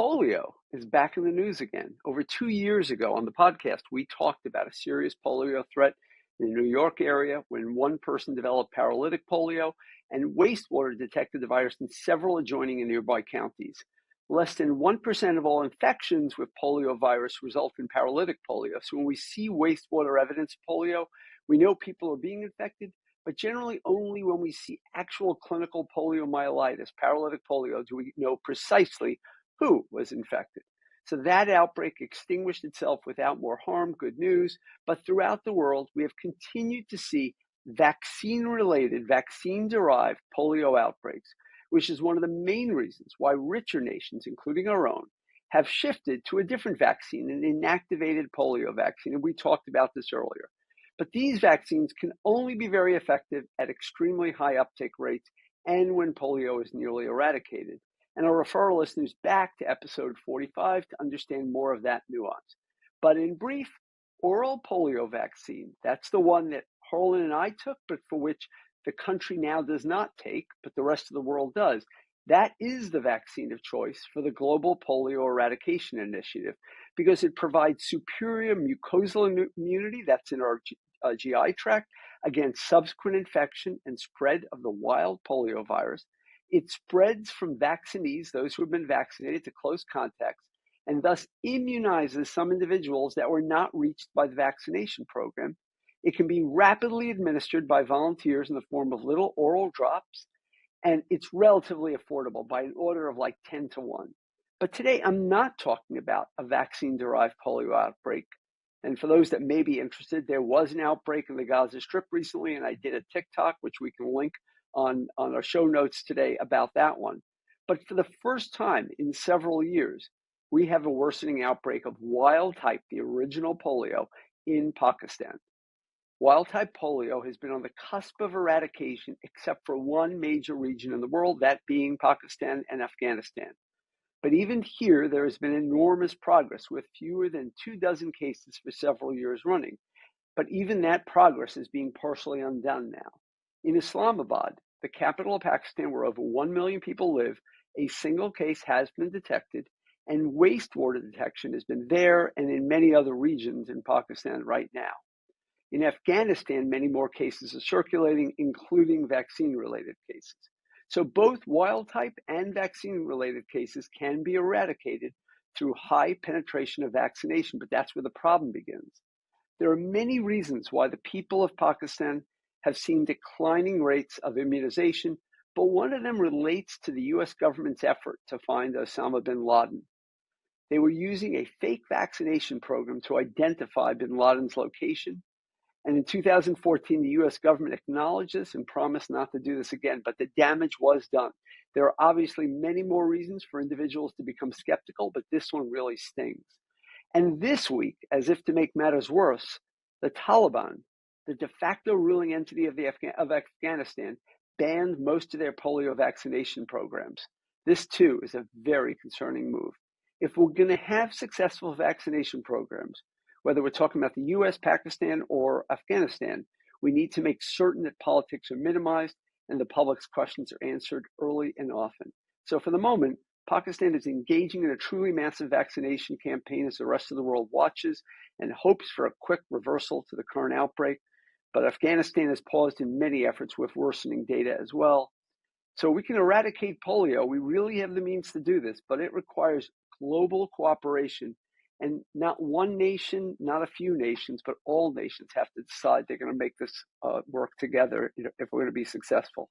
Polio is back in the news again. Over 2 years ago on the podcast, we talked about a serious polio threat in the New York area when one person developed paralytic polio and wastewater detected the virus in several adjoining and nearby counties. Less than 1% of all infections with polio virus result in paralytic polio. So when we see wastewater evidence of polio, we know people are being infected, but generally only when we see actual clinical poliomyelitis, paralytic polio, do we know precisely who was infected. So that outbreak extinguished itself without more harm, good news, but throughout the world, we have continued to see vaccine-related, vaccine-derived polio outbreaks, which is one of the main reasons why richer nations, including our own, have shifted to a different vaccine, an inactivated polio vaccine, and we talked about this earlier. But these vaccines can only be very effective at extremely high uptake rates and when polio is nearly eradicated. And I'll refer our listeners back to episode 45 to understand more of that nuance. But in brief, oral polio vaccine, that's the one that Harlan and I took, but for which the country now does not take, but the rest of the world does. That is the vaccine of choice for the Global Polio Eradication Initiative because it provides superior mucosal immunity, that's in our GI tract, against subsequent infection and spread of the wild polio virus. It spreads from vaccinees, those who have been vaccinated, to close contacts, and thus immunizes some individuals that were not reached by the vaccination program. It can be rapidly administered by volunteers in the form of little oral drops, and it's relatively affordable by an order of like 10 to 1. But today, I'm not talking about a vaccine-derived polio outbreak. And for those that may be interested, there was an outbreak in the Gaza Strip recently, and I did a TikTok, which we can link on our show notes today about that one. But for the first time in several years, we have a worsening outbreak of wild type, the original polio, in Pakistan. Wild type polio has been on the cusp of eradication except for one major region in the world, that being Pakistan and Afghanistan. But even here, there has been enormous progress with fewer than 24 cases for several years running. But even that progress is being partially undone now. In Islamabad, the capital of Pakistan, where over 1 million people live, a single case has been detected, and wastewater detection has been there and in many other regions in Pakistan right now. In Afghanistan, many more cases are circulating, including vaccine-related cases. So both wild-type and vaccine-related cases can be eradicated through high penetration of vaccination, but that's where the problem begins. There are many reasons why the people of Pakistan have seen declining rates of immunization, but one of them relates to the U.S. government's effort to find Osama bin Laden. They were using a fake vaccination program to identify bin Laden's location. And in 2014, the U.S. government acknowledged this and promised not to do this again, but the damage was done. There are obviously many more reasons for individuals to become skeptical, but this one really stings. And this week, as if to make matters worse, the Taliban, the de facto ruling entity of Afghanistan, banned most of their polio vaccination programs. This, too, is a very concerning move. If we're going to have successful vaccination programs, whether we're talking about the U.S., Pakistan, or Afghanistan, we need to make certain that politics are minimized and the public's questions are answered early and often. So for the moment, Pakistan is engaging in a truly massive vaccination campaign as the rest of the world watches and hopes for a quick reversal to the current outbreak. But Afghanistan has paused in many efforts with worsening data as well. So we can eradicate polio. We really have the means to do this, but it requires global cooperation. And not one nation, not a few nations, but all nations have to decide they're going to make this work together if we're going to be successful.